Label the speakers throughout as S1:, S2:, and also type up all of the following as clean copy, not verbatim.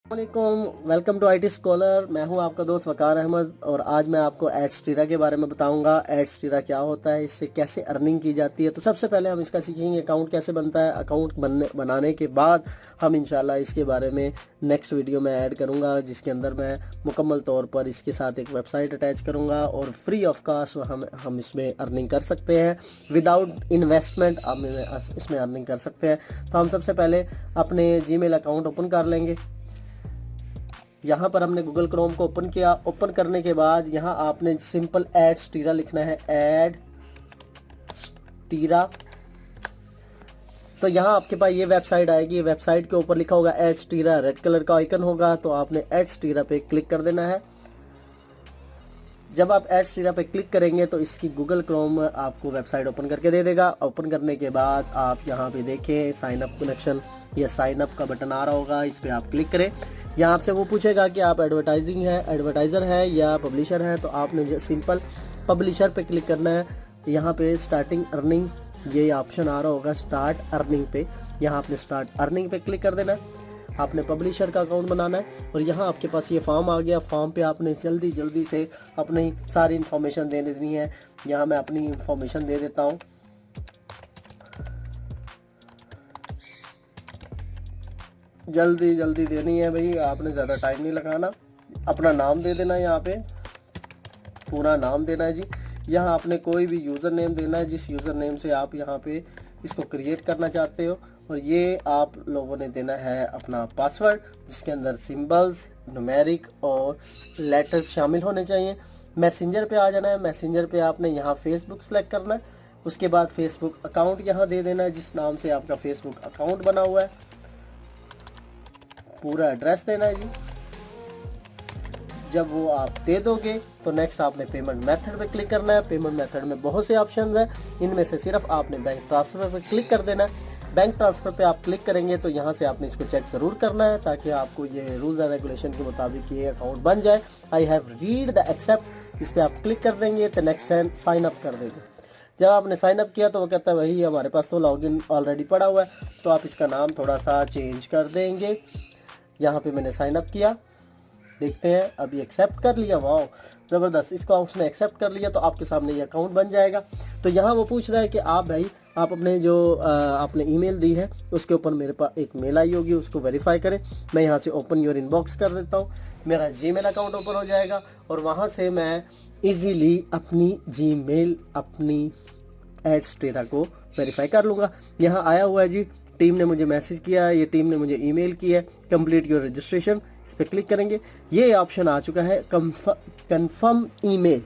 S1: वालेकुम, welcome to IT scholar. मैं हूं आपका दोस्त वकार अहमद और आज मैं आपको एड्सटीरा के बारे में बताऊंगा। एड्सटीरा क्या होता है, इससे कैसे अर्निंग की जाती है। तो सबसे पहले हम इसका सीखेंगे अकाउंट कैसे बनता है। अकाउंट बनाने के बाद हम इंशाल्लाह इसके बारे में नेक्स्ट वीडियो में ऐड करूंगा, जिसके अंदर मैं मुकम्मल तौर पर इसके साथ एक वेबसाइट अटैच करूँगा और फ्री ऑफ कास्ट हम इसमें अर्निंग कर सकते हैं। विदाउट इन्वेस्टमेंट हम इसमें अर्निंग कर सकते हैं। तो हम सबसे पहले अपने जीमेल अकाउंट ओपन कर लेंगे। यहाँ पर हमने गूगल क्रोम को ओपन किया। ओपन करने के बाद यहाँ आपने सिंपल एड्सटीरा लिखना है, एड्सटीरा। तो यहाँ आपके पास ये वेबसाइट आएगी। वेबसाइट के ऊपर लिखा होगा एड्सटीरा, रेड कलर का आइकन होगा, तो आपने एड्सटीरा पे क्लिक कर देना है। जब आप एड्सटीरा पे क्लिक करेंगे तो इसकी गूगल क्रोम आपको वेबसाइट ओपन करके दे देगा। ओपन करने के बाद आप यहाँ पे देखें साइन अप कनेक्शन, ये साइन अप का बटन आ रहा होगा, इस पर आप क्लिक करें। यहाँ आपसे वो पूछेगा कि आप एडवर्टाइज़र है या पब्लिशर है। तो आपने सिंपल पब्लिशर पे क्लिक करना है। यहाँ पे स्टार्टिंग अर्निंग ये ऑप्शन आ रहा होगा, स्टार्ट अर्निंग पे। यहाँ आपने स्टार्ट अर्निंग पे क्लिक कर देना है। आपने पब्लिशर का अकाउंट बनाना है और यहाँ आपके पास ये फॉर्म आ गया। फॉर्म पे आपने जल्दी से अपनी सारी इन्फॉर्मेशन दे देनी है। यहाँ मैं अपनी इन्फॉर्मेशन दे देता हूँ। जल्दी देनी है भाई, आपने ज़्यादा टाइम नहीं लगाना। अपना नाम दे देना है, यहाँ पे पूरा नाम देना है जी। यहाँ आपने कोई भी यूज़र नेम देना है, जिस यूज़र नेम से आप यहाँ पे इसको क्रिएट करना चाहते हो। और ये आप लोगों ने देना है अपना पासवर्ड, जिसके अंदर सिंबल्स, न्यूमेरिक और लेटर्स शामिल होने चाहिए। मैसेंजर पे आ जाना है। मैसेंजर पे आपने यहाँ फेसबुक सेलेक्ट करना है। उसके बाद फेसबुक अकाउंट यहाँ दे देना है, जिस नाम से आपका फेसबुक अकाउंट बना हुआ है। पूरा एड्रेस देना है जी। जब वो आप दे दोगे तो नेक्स्ट आपने पेमेंट मेथड पे क्लिक करना है। पेमेंट मेथड में बहुत से ऑप्शंस हैं, इनमें से सिर्फ आपने बैंक ट्रांसफ़र पे क्लिक कर देना है। बैंक ट्रांसफ़र पे आप क्लिक करेंगे तो यहाँ से आपने इसको चेक ज़रूर करना है, ताकि आपको ये रूल्स एंड रेगुलेशन के मुताबिक ये अकाउंट बन जाए। I have read the accept, इस पर आप क्लिक कर देंगे तो नेक्स्ट साइन अप कर देंगे। जब आपने साइन अप किया तो वो कहता है वही हमारे पास तो लॉगिन ऑलरेडी पड़ा हुआ है, तो आप इसका नाम थोड़ा सा चेंज कर देंगे। यहाँ पे मैंने साइन अप किया, देखते हैं अभी एक्सेप्ट कर लिया। वाह ज़बरदस्त, इसको उसने एक्सेप्ट कर लिया तो आपके सामने ये अकाउंट बन जाएगा। तो यहाँ वो पूछ रहा है कि आप भाई आप अपने जो आपने ईमेल दी है उसके ऊपर मेरे पास एक मेल आई होगी, उसको वेरीफाई करें। मैं यहाँ से ओपन योर इनबॉक्स कर देता हूँ, मेरा जीमेल अकाउंट ओपन हो जाएगा और वहाँ से मैं इजीली अपनी जीमेल अपनी एड्सटीरा को वेरीफाई कर लूँगा। यहाँ आया हुआ है जी, टीम ने मुझे मैसेज किया, ये टीम ने मुझे ईमेल किया, कंप्लीट योर रजिस्ट्रेशन। इस पर क्लिक करेंगे, ये ऑप्शन आ चुका है कंफर्म ईमेल,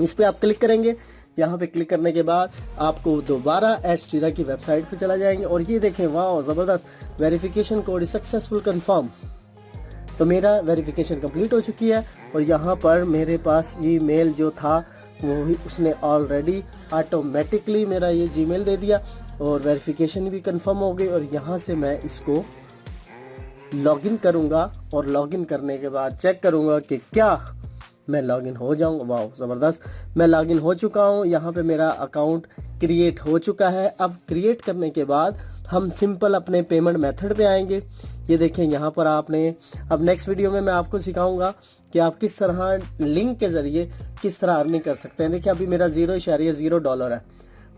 S1: इस पर आप क्लिक करेंगे। यहाँ पे क्लिक करने के बाद आपको दोबारा एड्सटीरा की वेबसाइट पे चला जाएंगे और ये देखें, वाह ज़बरदस्त, वेरिफिकेशन कोड सक्सेसफुल कंफर्म। तो मेरा वेरिफिकेशन कंप्लीट हो चुकी है और यहाँ पर मेरे पास ये मेल जो था वो उसने ऑलरेडी ऑटोमेटिकली मेरा ये जीमेल दे दिया और वेरिफिकेशन भी कंफर्म हो गई। और यहाँ से मैं इसको लॉगिन करूँगा और लॉगिन करने के बाद चेक करूँगा कि क्या मैं लॉगिन हो जाऊँगा। वाह ज़बरदस्त, मैं लॉगिन हो चुका हूँ। यहाँ पे मेरा अकाउंट क्रिएट हो चुका है। अब क्रिएट करने के बाद हम सिंपल अपने पेमेंट मेथड पे आएंगे। ये देखें यहाँ पर आपने, अब नेक्स्ट वीडियो में मैं आपको सिखाऊंगा कि आप किस तरह लिंक के ज़रिए किस तरह अर्निंग कर सकते हैं। देखिए अभी मेरा $0.0 है,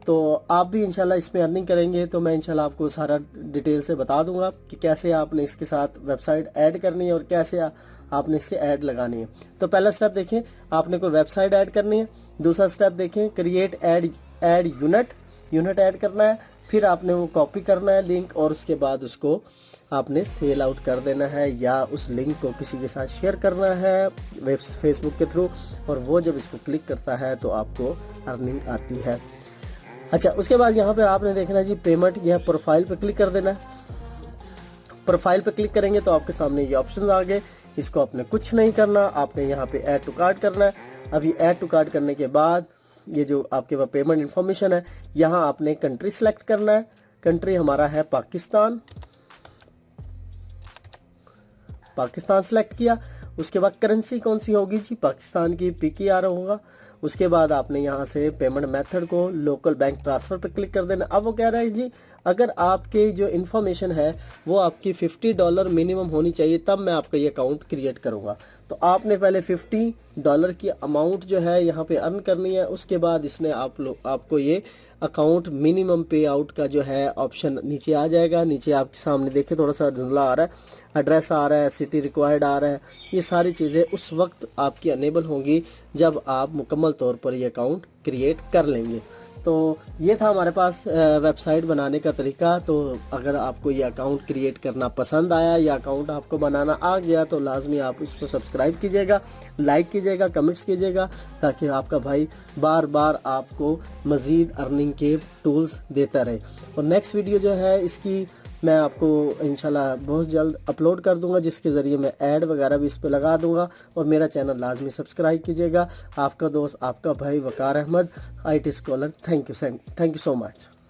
S1: तो आप भी इंशाल्लाह इसमें अर्निंग करेंगे तो मैं इंशाल्लाह आपको सारा डिटेल से बता दूंगा कि कैसे आपने इसके साथ वेबसाइट ऐड करनी है और कैसे आपने इससे ऐड लगानी है। तो पहला स्टेप देखें, आपने कोई वेबसाइट ऐड करनी है। दूसरा स्टेप देखें, क्रिएट ऐड यूनिट ऐड करना है। फिर आपने वो कॉपी करना है लिंक और उसके बाद उसको आपने सेल आउट कर देना है या उस लिंक को किसी के साथ शेयर करना है फेसबुक के थ्रू, और वो जब इसको क्लिक करता है तो आपको अर्निंग आती है। अच्छा, उसके बाद यहाँ पे आपने देखना जी पेमेंट, यह प्रोफाइल पे क्लिक कर देना है। प्रोफाइल पे क्लिक करेंगे तो आपके सामने ये ऑप्शंस आ गए। इसको आपने कुछ नहीं करना, आपने यहाँ पे ऐड टू कार्ट करना है। अभी ऐड टू कार्ट करने के बाद ये जो आपके पास पेमेंट इन्फॉर्मेशन है, यहाँ आपने कंट्री सेलेक्ट करना है। कंट्री हमारा है पाकिस्तान सेलेक्ट किया। उसके बाद करेंसी कौन सी होगी जी, पाकिस्तान की PKR होगा। उसके बाद आपने यहाँ से पेमेंट मेथड को लोकल बैंक ट्रांसफ़र पर क्लिक कर देना। अब वो कह रहा है जी अगर आपके जो इन्फॉर्मेशन है वो आपकी $50 मिनिमम होनी चाहिए तब मैं आपका ये अकाउंट क्रिएट करूँगा। तो आपने पहले $50 की अमाउंट जो है यहाँ पे अर्न करनी है। उसके बाद इसने आपको ये अकाउंट मिनिमम पे आउट का जो है ऑप्शन नीचे आ जाएगा। नीचे आपके सामने देखिए थोड़ा सा धुंधला आ रहा है, एड्रेस आ रहा है, सिटी रिक्वायर्ड आ रहा है। ये सारी चीज़ें उस वक्त आपकी अनेबल होंगी जब आप मुकम्मल तौर पर ये अकाउंट क्रिएट कर लेंगे। तो ये था हमारे पास वेबसाइट बनाने का तरीका। तो अगर आपको ये अकाउंट क्रिएट करना पसंद आया या अकाउंट आपको बनाना आ गया तो लाजमी आप इसको सब्सक्राइब कीजिएगा, लाइक कीजिएगा, कमेंट्स कीजिएगा, ताकि आपका भाई बार बार आपको मज़ीद अर्निंग के टूल्स देता रहे। और नेक्स्ट वीडियो जो है इसकी मैं आपको इंशाल्लाह बहुत जल्द अपलोड कर दूंगा, जिसके ज़रिए मैं ऐड वगैरह भी इस पे लगा दूंगा। और मेरा चैनल लाजमी सब्सक्राइब कीजिएगा। आपका दोस्त, आपका भाई Waqar Ahmed, IT scholar. Thank you so much.